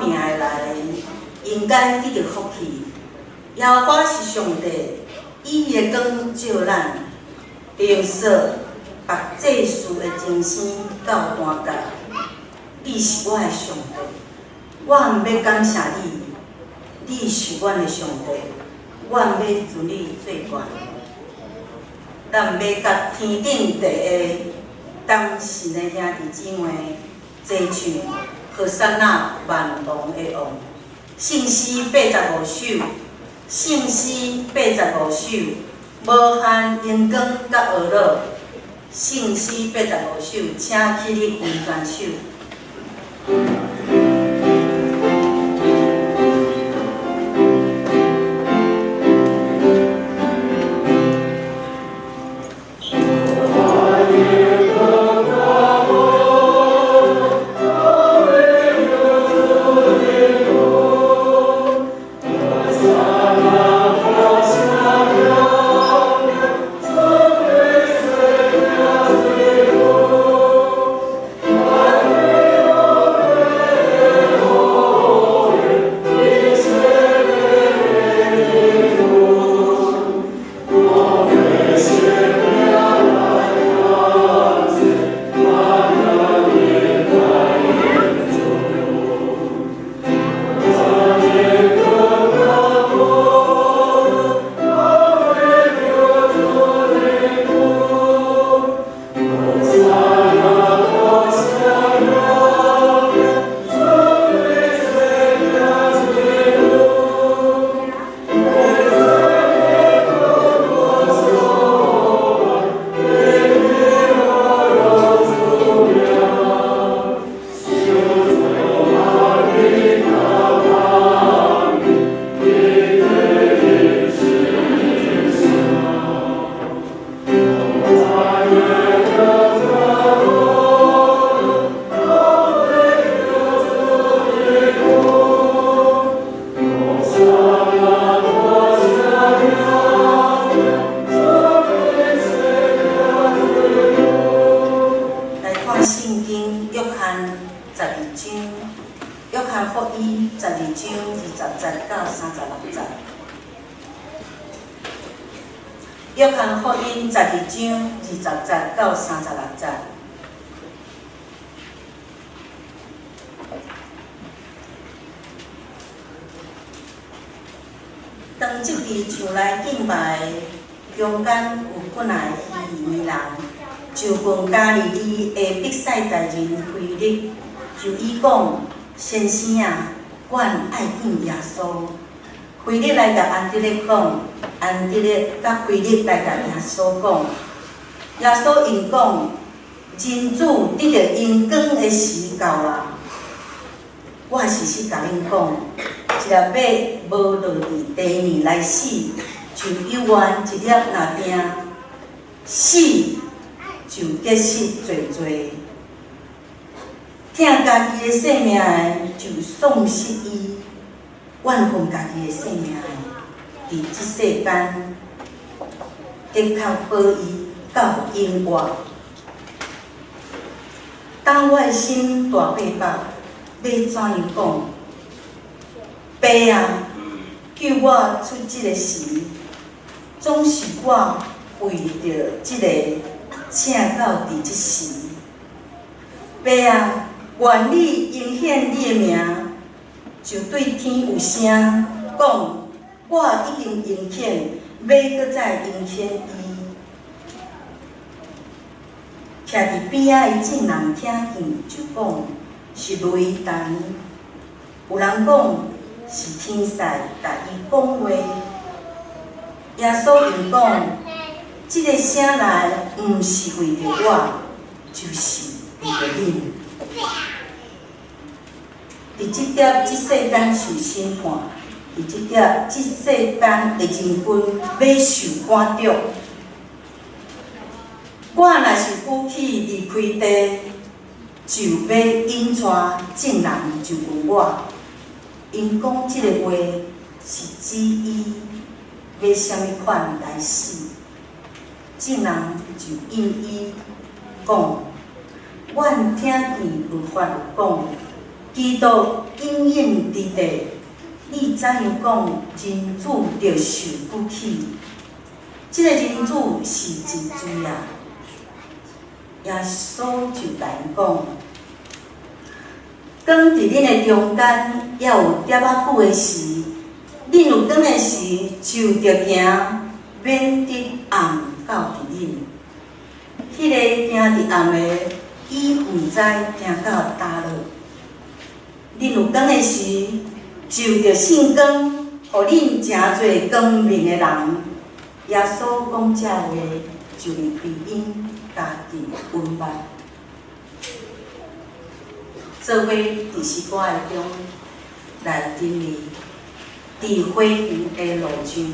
命的来，应该得着福气。耶和华是上帝，以伊的光照咱，平说目祭司的精神到单角。你是我的上帝，我毋要感谢你。你是阮的上帝，我毋要自你做官。咱毋要甲天顶地下当神的兄弟姊妹坐像和散那万王的王。圣诗85首，圣诗85首，无限阳光甲学乐。圣诗85首，请起立为全首。约翰福音12章20节到36节。当即日上来敬拜，中间有本来希利人，就问加利利的比赛代人腓力，就伊讲：先生啊，阮爱见耶稣。腓力来甲安德烈讲，安德烈甲腓力来甲耶稣讲，耶稣因讲：人子得着阳光的时到啊！我是去甲恁讲，一粒马无落伫地面来死，就有缘一粒若定死，就结识侪侪。疼家己的性命的，就丧失伊。怨恨家己的性命的，伫即世间，的确保伊到永远。当我的心大八百，要怎样讲？爸啊，救我出即个时，总是我为着即个请到伫即时。爸啊，愿你应显你的名。就对天有声讲：我已经应遣，要搁再应遣伊。徛伫边仔的众人听见，就讲是雷霆。有人讲是天使甲伊讲话。耶稣又讲：即个声来，毋是为着我，就是为着恁。伫即点即世间受审判，伫即点即世间的人群要受赶逐。我若是负起离开地，就要引传众人就问我。因讲即个话是指伊要啥物款来死，众人就应伊讲：阮听见律法有讲，基督应用伫地，你怎样讲人子着受苦起？即个人子是真罪啊！耶稣就甲因讲：光伫恁的中间，也有点仔久的时，恁有光的时，就着行，免得暗到伫恁。迄个行伫暗的，伊毋知行到叨落。恁有光的时，就着圣光，互恁诚侪光明的人。耶稣讲这话，就离开因。家己温捌，做伙伫诗歌的中来经历伫花园的路径。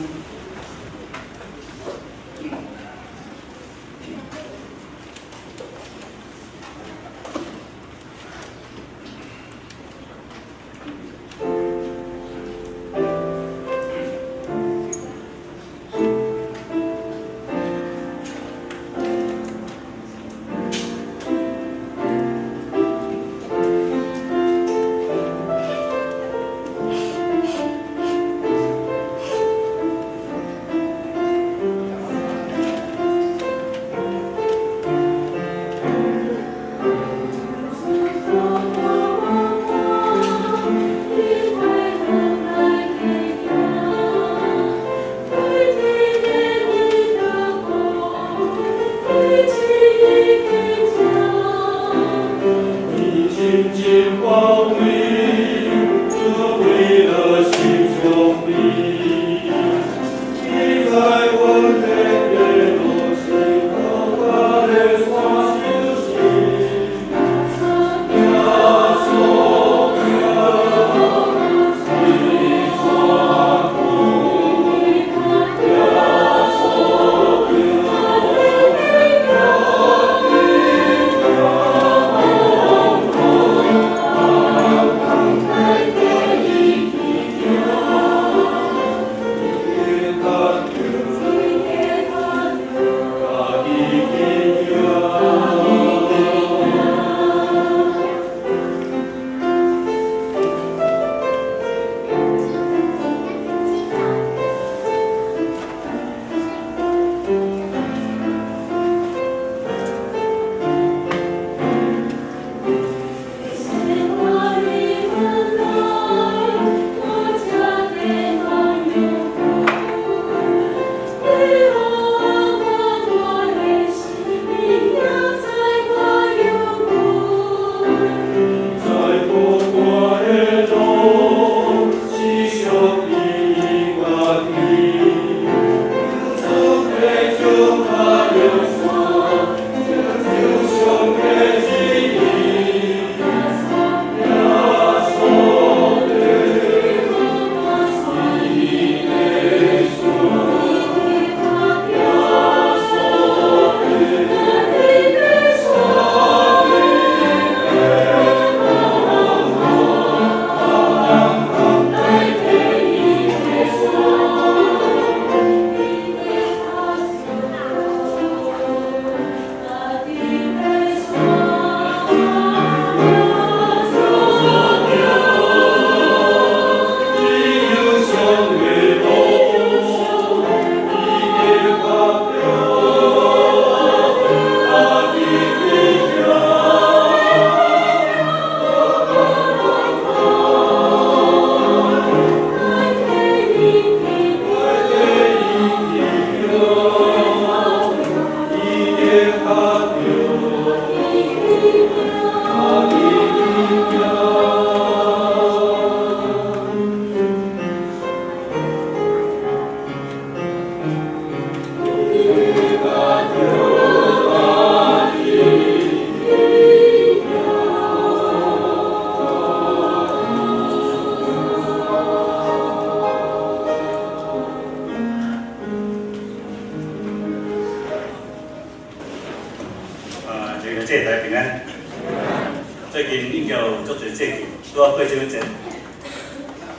拄啊过即个节，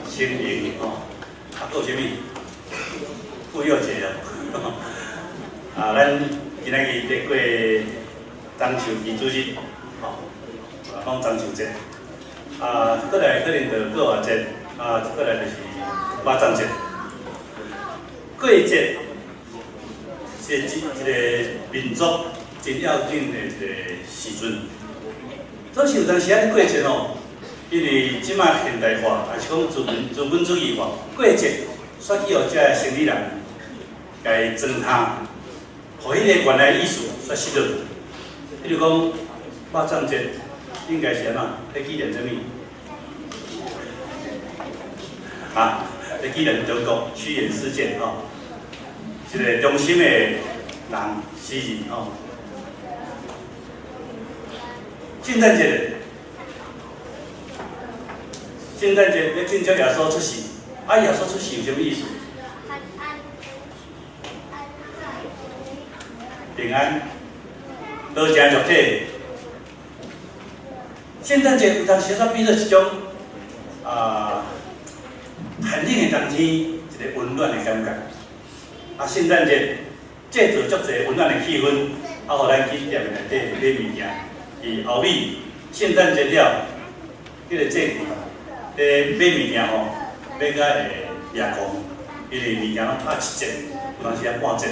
清明吼，啊，还有啥物？妇幼节哦，啊，咱今仔日在过中秋祭祖日，吼，啊，讲中秋节，啊，过来可能就过外节，啊，过来就是肉粽节。过节是一个民族真要紧的一个时阵。总是有当时啊，过节吼，因为即马现代化，也是讲资本主义化，过节煞去互遮个生理人，家装摊，互迄个原来意思煞失落。比如讲肉粽节，应该是安怎？在纪念啥物？啊，在纪念中国屈原事件吼，一个中心的人诗人吼。圣诞节，圣诞节要庆祝耶稣出世，啊，耶稣出世有啥物意思？平安，多正肉体。圣诞节有当时煞变做一种寒冷的冬天，一个温暖的感觉。啊，圣诞节制造足侪温暖的气氛，啊，互咱去店内底买物件。伫后尾圣诞节了，迄个节气，买物件吼，买甲会掠狂，因为物件拢拍一折，有当时啊半折，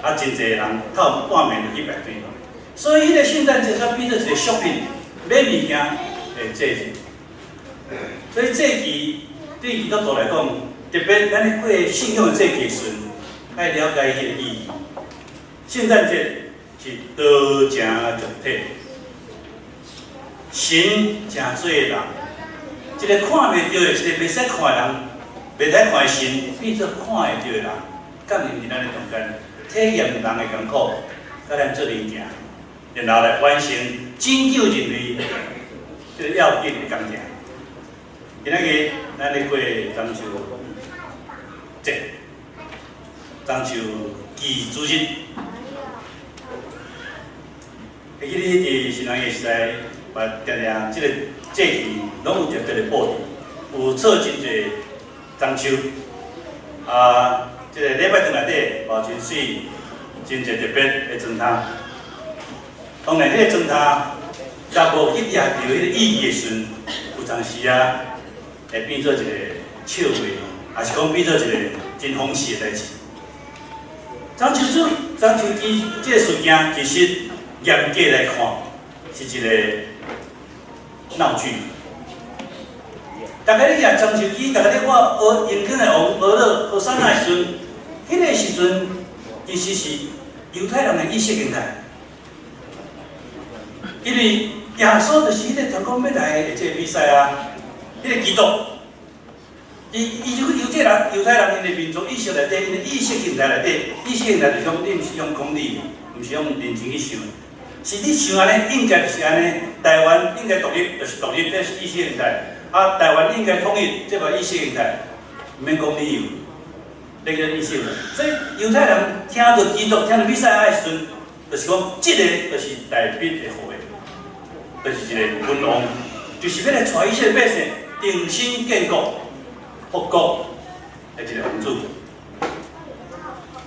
啊真侪人透半暝就去排队。所以迄个圣诞节才变做一个 shopping 买物件的节日。所以节气对基督徒来讲，特别咱咧过信仰的节气时，爱了解迄个意义。圣诞节是多正肉体。神真做人，一个看袂到的，一个袂使看的人，袂使看的神，变做看会到的人，降临伫咱的中间，体验人的艰苦，甲咱做灵行，然后来完成拯救人类这个要紧的工程。今仔日咱咧过中秋节，中秋祭祖日，会记你伫新南个时代。定定，即个节气拢有特别的布置，有做真侪中秋，即个礼拜堂内底包真水，真侪特别的装摊。当然，迄个装摊，若无去抓到迄个意义的时阵，有当时啊，会变做一个笑话，也是讲变做一个真讽刺的代志。中秋节即个事件，其实严格来看，是一个闹剧。大家咧举中秋节，大家咧我学迎宾的王俄勒和山那时阵，迄个时阵其实是犹太人的意识形态，因为耶稣就是迄个头讲要来的即个比赛啊，迄个基督，伊就犹太人因的民族意识内底，因的意识形态内底，意识形态就是讲你毋是用公理，毋是用认真去想。是你想安尼，应该就是安尼。台湾应该独立，就是独立，这是意识形态。啊，台湾应该统一，这个意识形态，毋免讲理由，这个意识形态。所以犹太人听到基督、听到弥赛亚的时阵，就是讲，这个就是大笔的好的，就是一个君王，就是要来带以色列百姓重新建国、复国的一个王子。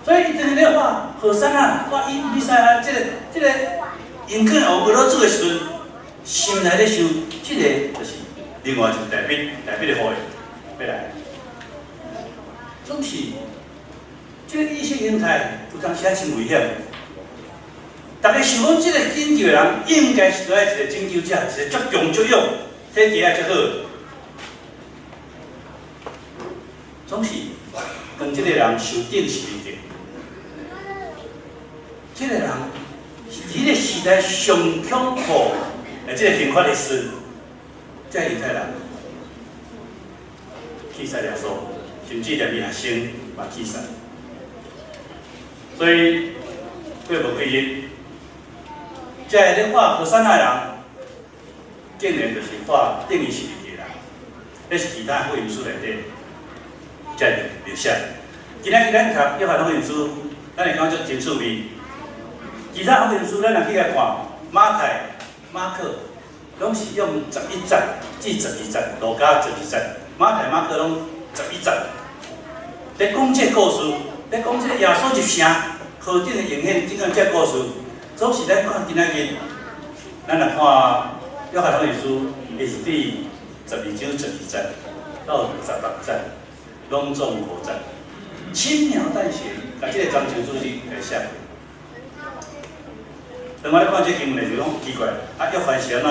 所以就是咧画和山啊，画弥赛亚这个。因可能学到做的时阵，心内咧想，这个就是另外一个大笔的好的要来。总是这个意识形态有当时也真危险。大家想讲，这个拯救的人应该是来一个拯救者，一个足强足勇，体格也足好。总是跟这个人受定是一定。这个人。迄个时代上恐怖的这个刑罚的时，这犹太人气杀了所，甚至连学生嘛气杀。所以过无几日，这个咧画和山那人，竟然就是画等于是一个人，那是其他福音书内底才描写。今仔日咱读约翰福音书，咱会感觉真趣味。其他福音书咱若去来看，马太、马可、拢是用11节至12节，路加12节，马太、马可拢11节。在讲这故事，在讲这耶稣入城，河顶的应验，这这故事，总是咱看今仔日，咱来看约翰福音书，也是第12章12节到16节，拢总5节，轻描淡写，把这个章节主题给写。当我咧看这经文就讲奇怪，约翰是安怎，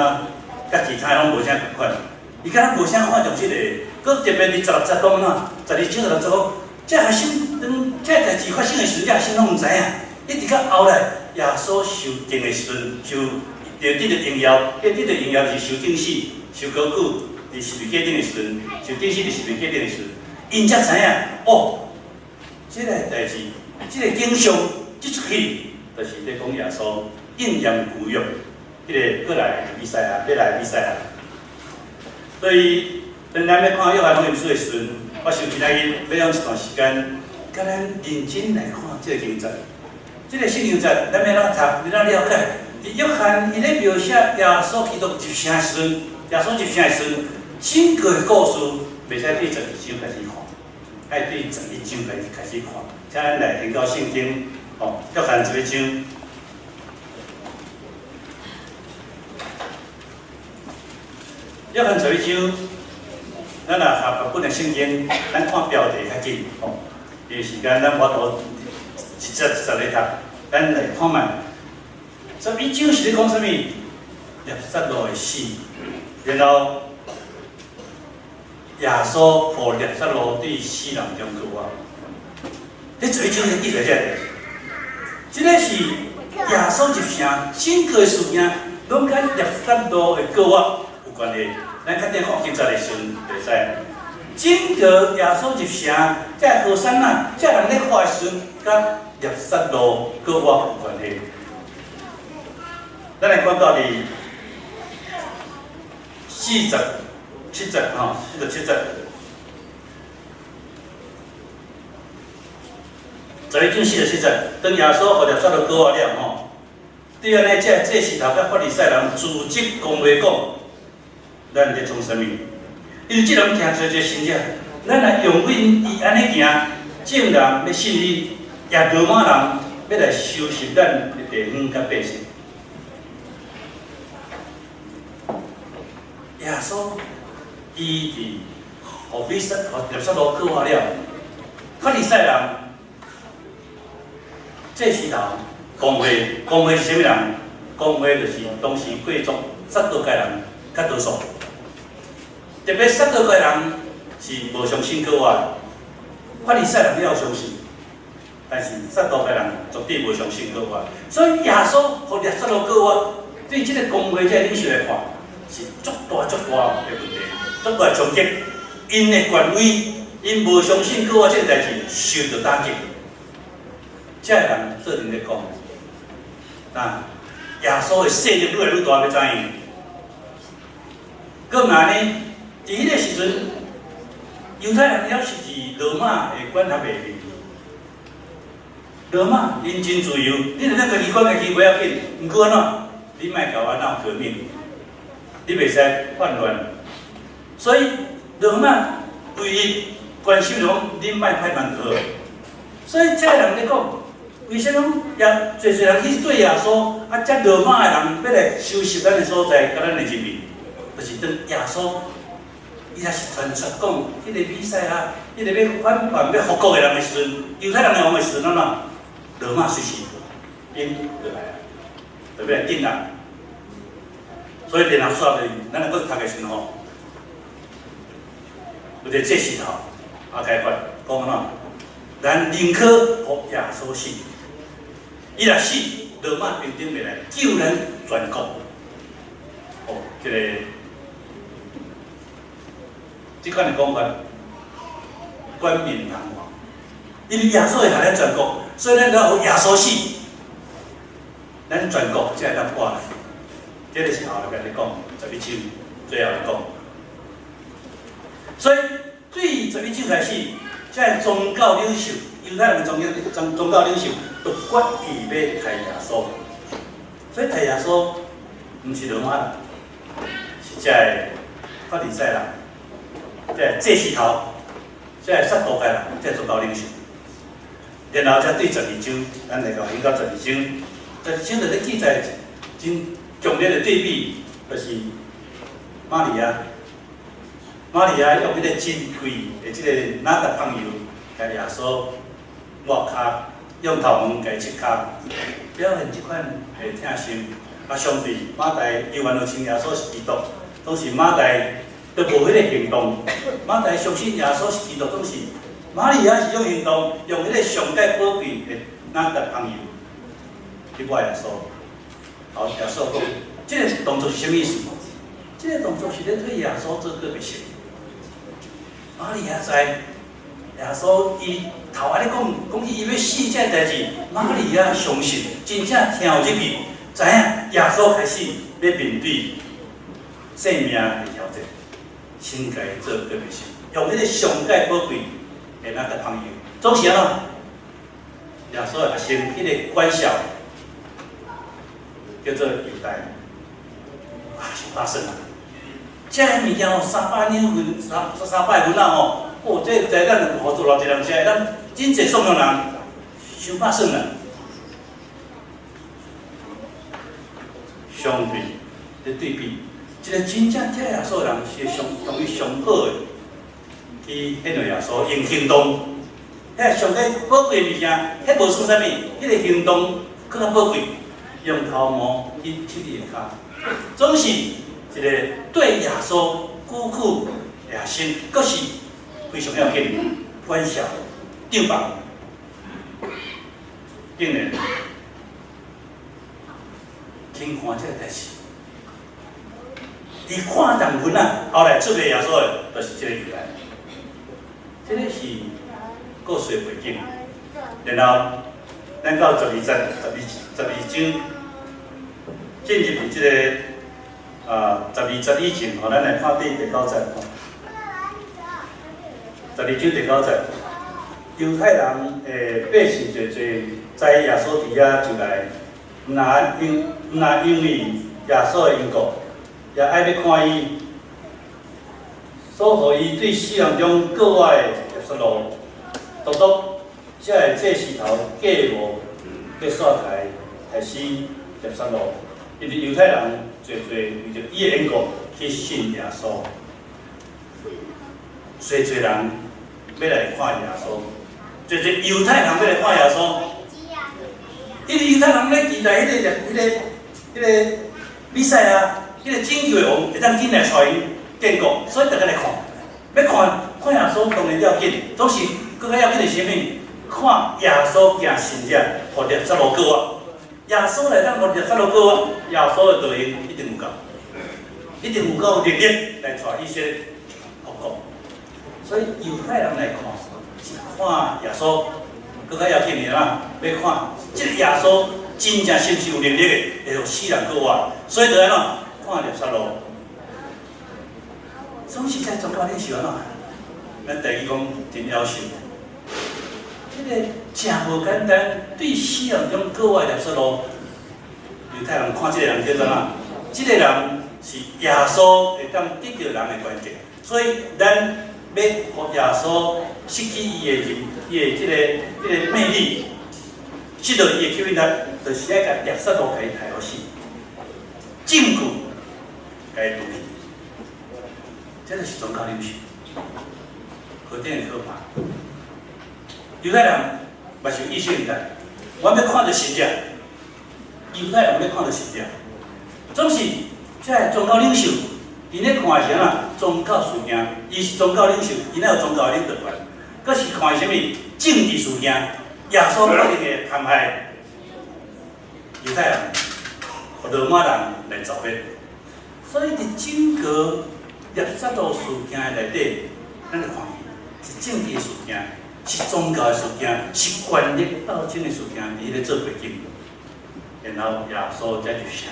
甲其他拢无啥共款，伊敢若无啥看重这个，佮特别伫16节讲呐，12章16节讲。这核心，这代志发生的时，这核心拢唔知影。一直到后来，耶稣受定的时阵，得到荣耀，得到荣耀是受定死、受高举，伫十字架顶的时阵，受定死伫十字架顶的时阵，因才知影哦，这个代志，这个景象，这出去，就是咧讲耶稣应验旧约，迄个过来比赛啊，要来比赛啊。所以，当咱要看约翰福音书的时阵，我想今仔日要用一段时间，甲咱认真来看这个经节。这个圣经节，咱要怎读，要怎了解？伫约翰伊咧描写耶稣基督入城的时阵，耶稣入城的时阵，整个的故事袂使对12章开始看，爱对11章开始看。请咱来听到圣经，约翰11章。约翰11章。咱若合本的圣经，咱看标题较紧，因为时间咱无多一节一节咧读，咱来看卖。11章是咧讲啥物？耶稣路的死，然后耶稣互耶稣路对死人中救啊。这11章是记载这个，这个是耶稣入城，整个事件拢甲耶稣路的救啊有关系。咱确定看经节的时阵，就知整个耶稣入城，这河山啊，这人咧发的时阵，甲耶稣路救我有关系。咱来看到伫47节47节，11章47节，当耶稣互耶稣路救我了吼，对安尼这时头甲法利赛人自责讲话讲。咱在创啥物？因为即人行做一个神者，咱来用阮伊安尼行，众人要信伊，也罗马人要来收拾咱的地方甲百姓。耶稣伊伫互耶稣路救我了，法利赛人这时头讲话是啥物人？讲话就是当时贵族撒都该人较多数。特别撒都该人是无相信救我，法利赛人了相信，但是撒都该人绝对无相信救我。所以耶稣互耶稣路救我，对这个讲话这个领袖来看，是足大的问题，足大的冲击。因的权威，因无相信救我这个代志，受到打击。这人做阵咧讲，耶稣的势力愈来愈大，要怎样？搁嘛呢？伫迄个时阵，犹太人也是伫罗马的管辖下面。罗马因真自由，你若咱家己管家己袂要紧，毋过安怎？你莫甲我闹革命，你袂使叛乱。所以罗马唯一关心就讲，你莫歹蛮好。所以这个人咧讲，为什么也侪人去对耶稣，这罗马的人要来收拾咱的所在，甲咱的人民，就是当耶稣。伊若是传出讲，迄个比赛啊，迄个要反叛、要复国的人的时阵，犹太人来王的时阵，罗马随时因就来啊，就要来进来。所以联合说的，咱若搁读的时阵吼，有一个这时头开发讲安怎，咱宁可互耶稣死，伊若死，罗马兵丁袂来救咱全国。这个。即款的讲法，冠冕堂皇。因为耶稣会害咱全国，所以咱要互耶稣死，咱全国才会当活来。这个是后来甲你讲11章最后来讲。所以对11章开始，这宗教领袖，犹太人宗教领袖，都决意要杀耶稣。所以杀耶稣，毋是罗马人。这个法利赛人，这个祭司头，这个撒都该人，这个宗教领袖。然后才对12章，咱来到到12章，12章就咧记载真强烈的对比，就是玛利亚。玛利亚用迄个珍贵的即个哪个香油，甲耶稣抹骹，用头毛甲伊擦骹，表现即款的疼心。啊，相对马大犹原就称耶稣是基督，总是马大都无迄个行动。马大相信耶稣是基督，总是玛利亚是用行动，用迄个上界宝贵的哪个香油去抹耶稣。好，耶稣讲，即个动作是啥物意思？即个动作是咧对耶稣做个别性。玛利亚知耶稣伊头安尼讲伊要死这代志，玛利亚相信，真正听入去，知影耶稣开始要面对生命的挑战，先家做个别性，用迄个上界宝贵的那个香油。总是安怎？耶稣的学生迄个官校叫做犹太，想大声啊！这个物件哦，300两份，300份啊吼，哦，这在咱合作偌济人吃，咱真侪送用人，伤百算啦。相对咧对比，一个真正听耶稣的人是属于上好的，去显露耶稣用行动，迄上个宝贵的物件，迄无算啥物，迄个行动更较宝贵，用头毛去擦伊的骹，总是。一个对耶稣苦苦热心，阁是非常要紧。关小张榜，竟然听看这个代志，伊看人份啊，后来出卖耶稣的，就是这个犹太。这个是故事的背景。然后，咱到12章，进入这个。12节以前，咱来看第9节。12章第9节，犹太人百姓侪侪知耶稣伫遐就来，毋若因为耶稣的缘故，也爱要看伊，所予伊对死人中各外的耶稣路，独独才会祭司头假冒要煞台开始耶稣路，因为犹太人。侪为着伊的缘故去信耶稣，侪人要来看耶稣，侪犹太人要来看耶稣，因为犹太人咧期待迄个比赛啊，迄个拯救的王会当紧来带因建国，所以大家来看，要看耶稣当然要紧，总是更加要紧的是啥物？看耶稣行神迹，互着撒路过啊！耶稣来咱互着撒路过啊！耶稣的道理一定有够，一定有够力量来带伊些复国。所以犹太人来看，是看耶稣，更加要紧的啦，要看这个耶稣真正是不是有能力的，会互死人过活。所以就安怎看着撒路。总是在宗教领袖安怎？咱第二讲真要求，这个真无简单，对死人中过活着撒路。犹太人看这个人叫做哪？这个人是耶稣会当得到人的关键，所以咱要互耶稣失去伊的这个魅力，失去伊的吸引力，就是爱甲耶稣路甲伊抬好死，证据甲伊堵去，这就是宗教领袖，何等的可怕！犹太人嘛是有意识形态，我要看到神迹。犹太人要看到神迹，总是这宗教领袖，伊咧看是啥？宗教事件，伊是宗教领袖，伊哪有宗教领导权？佫是看啥物？政治事件，耶稣决定的陷害犹太人，和罗马人来造灭。所以伫整个耶稣路事件的内底，咱来看是政治的事件，是宗教的事件，是权力斗争的事件，伊咧做背景。然后耶稣才就写，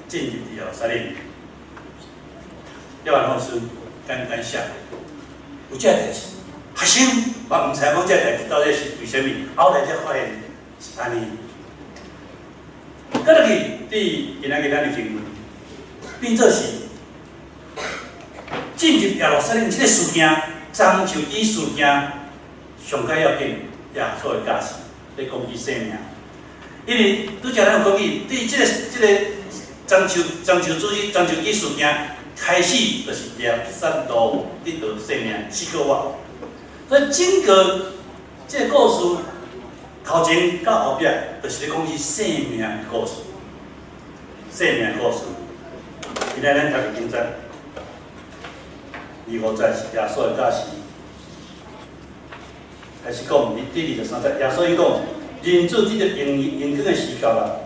进入耶路撒冷。约翰福音刚写，有这代志，学生嘛毋知讲这代志到底是为虾米，后来才发现是安尼。搁落去，对今仔日咱的经文，变做是进入耶路撒冷这个事件，章丘基事件上解要紧，耶稣的教示在攻击生命。因为拄则咱有讲起，对这个章丘基事件开始，就是耶山路得到生命4个月，所以整个这个故事头前到后壁，就是咧讲起生命的故事。生命的故事，今仔咱读的经章，25节是耶稣的教示，开始讲第23节，耶稣伊讲。人子即个应许的时刻啦，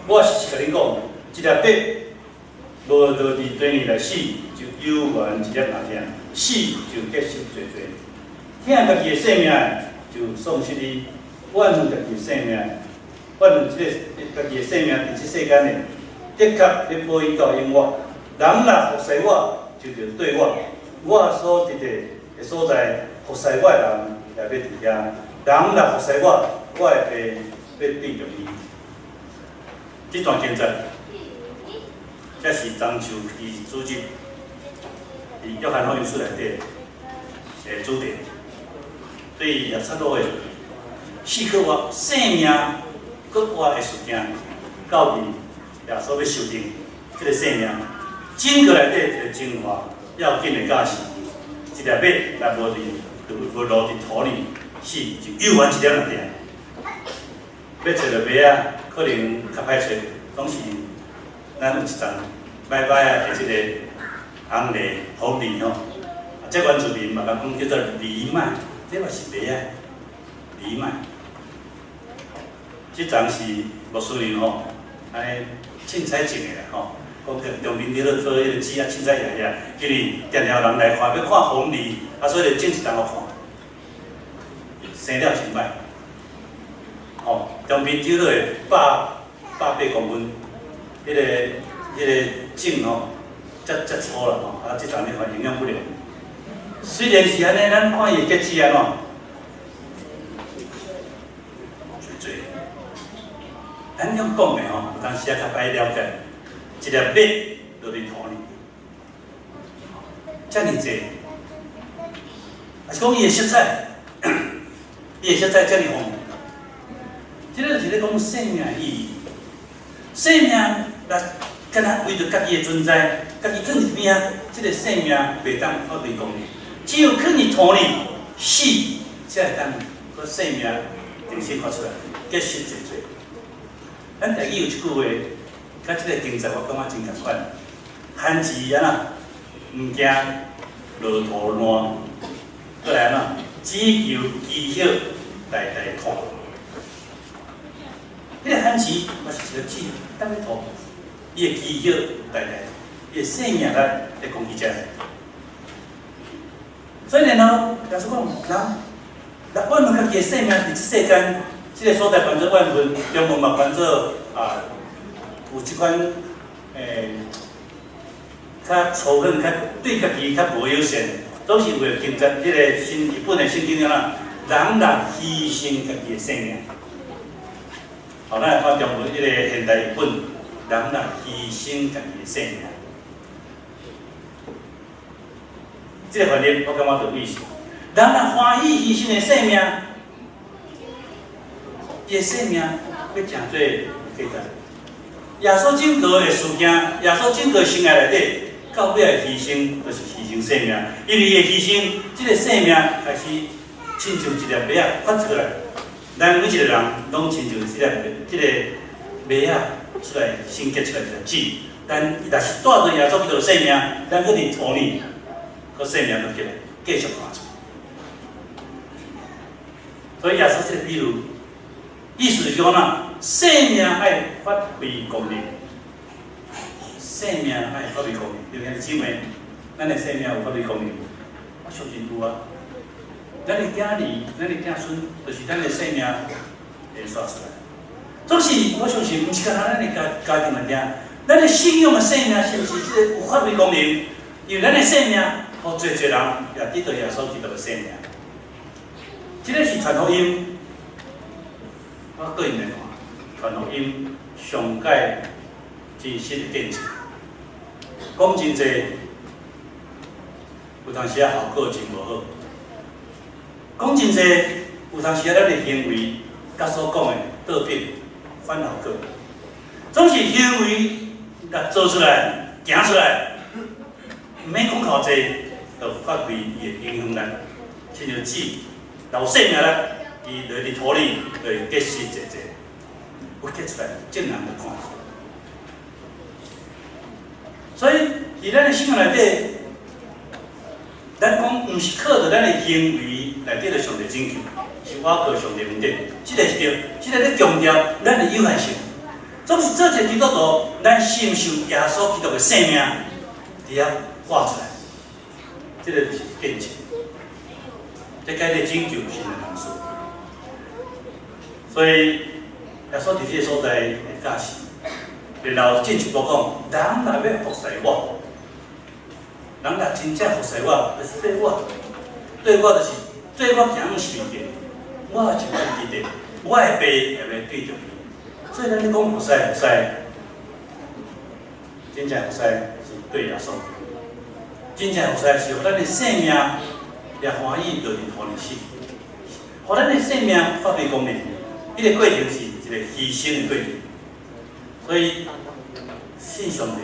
我是甲你讲，一粒笔无落伫地里来死，就有缘一粒阿听，死就结束罪罪。听家己的生命就丧失你，阮家己的生命，阮即个家己的生命伫即世间呢，的确要保伊到永远。人若服侍我，就着对我所伫的所在服侍我的人也要伫遐。人若服侍我，我会要对着伊。这段经节，这是章丘基主日，伫约翰福音书内底的主题。对耶稣路的4个月生命搁活的事件，到伫耶稣要受定这个生命，整个内底一个精华要紧的教示，一粒笔若无落伫土里。是，就有缘一粒就定。要找到马啊，可能较歹找，总是咱有一丛歹啊的即个红梨、红梨吼。这原住民嘛，讲叫做藜麦，这嘛是马啊，藜麦。这丛是牧师娘吼，安尼凊彩种的啦吼。讲中面迄个做迄个籽啊，凊彩叶叶，因为定定有人来看，要看红梨，啊，所以就种一丛互看。生了真歹，哦，中边少落180公分，迄个茎吼，则粗啦吼，啊，即丛咧看营养不良。虽然是安尼，咱看伊结籽安怎，最，咱用讲的吼，有当时啊较歹了解，一粒米落伫土里，遮尔济，啊是讲伊的色彩。伊会色彩遮尔丰富，即个就是咧讲生命的意义。生命若敢若为着家己的存在，家己放伫边啊，即个生命袂当发挥功能。只有放伫土里死，才会当个生命重新发出来，结实真多。咱台语有一句话，甲即个经节我感觉真共款，旱时啊呐，毋惊落土烂，过来呐。只求基础代代看，迄个旱时嘛是一个籽，当咧土，伊个基础代代，伊个生命力在攻击者。所以呢，假说讲，人，我们家己个生命伫即世间，即个所在犯做万分，中文嘛犯做有即款较粗狠，较对家己较无友善。总是为了经节，迄个日本的圣经啊，人牺牲家己的生命。后咱来看中文迄个现代日本，人牺牲家己的生命。这个翻译我感觉有意思。人欢喜牺牲的生命，伊的生命要诚做价值。耶稣拯救的事件，耶稣拯救生涯内底。到尾的牺牲，就是牺牲生命。因为伊的牺牲，这个生命开始亲像一粒麦啊发出来。咱每一个人拢亲像这个麦啊出来生结出来的籽。但若是带着耶稣基督的生命，咱搁伫土里，个生命就起来，继续发出。所以耶稣这个比喻，意思是讲呐，生命爱发挥功能。生命爱发挥功能，就像姊妹，咱的生命有发挥功能，我相信有啊。咱的囝儿、咱的囝孙，就是咱的生命会刷出来。总是我相信，毋是干咱的家庭内底，咱的信仰的生命是毋是即个有发挥功能？因为咱的生命，互侪人也得到耶稣基督的生命。即个是传福音，我个人来看，传福音上届真实的见证。讲真济，有当时啊效果真无好。讲真济，有当时啊咱的行为甲所讲的倒变反效果。总是行为来做出来、行出来，毋免讲靠济，就发挥伊的影响力。亲像籽留生命力，伊落伫土里，就会结实济济，要结出来，正人就看。所以，伫咱的生命内底，咱讲毋是靠着咱的行为来得到上帝拯救，是我靠上帝恩典。这个是对，这个咧强调咱的有限性。总是做一个基督徒，咱承受耶稣基督的生命，伫遐活出来，这个是见证。这个咧拯救是两件事。所以耶稣伫这个所在会教示，然后进一步讲，人若要服侍我，人若真正服侍我，就是对我，对我就是对我行是面的，我就要记得，我的背也要对着伊。所以咱咧讲服侍，真正服侍是对耶稣，真正服侍是用咱的生命也欢喜落伫土里死，互咱的生命发挥功能。迄个过程是一个牺牲的过程。所以信上帝、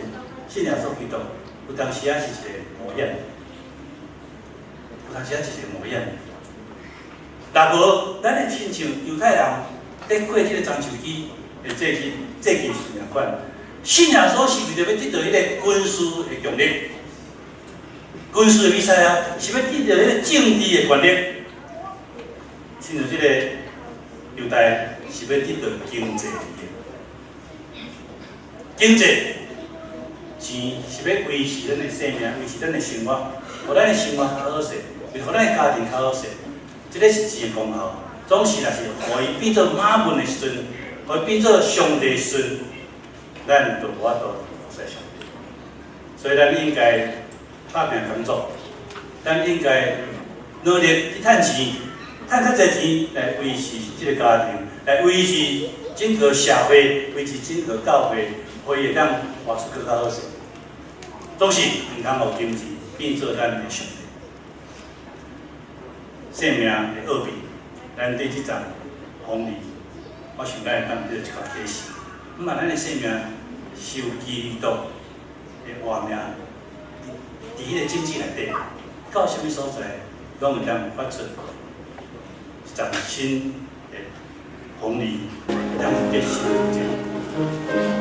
信耶稣基督，有当时啊是一个模样，有当时啊是一个模样。若无，咱会亲像犹太人在过即个樟树基的这期时样款，信耶稣是为着要得到迄个军事的强力，军事的比赛啊，是要得到迄个政治的权力，亲像即个犹太是要得到经济的利益。经济钱是要维持咱的生命，维持咱的生活，互咱的生活较好势，互咱的家庭较好势。这个是钱的功效。总是若是互伊变做马门的时阵，互伊变做上帝的时阵，咱就无法度服侍上帝。所以咱应该打拼工作，咱应该努力去趁钱，趁较侪钱来维持这个家庭，来维持整个社会，维持整个教会。可以会当活出更较好势，总是毋通互金钱变做咱的上帝。生命的奥秘，咱对即阵风利，我想咱会当做一个启示。咱的生命受基督的活命，伫迄个经济内底，到什么所在，拢会当发出崭新的风利，当结实。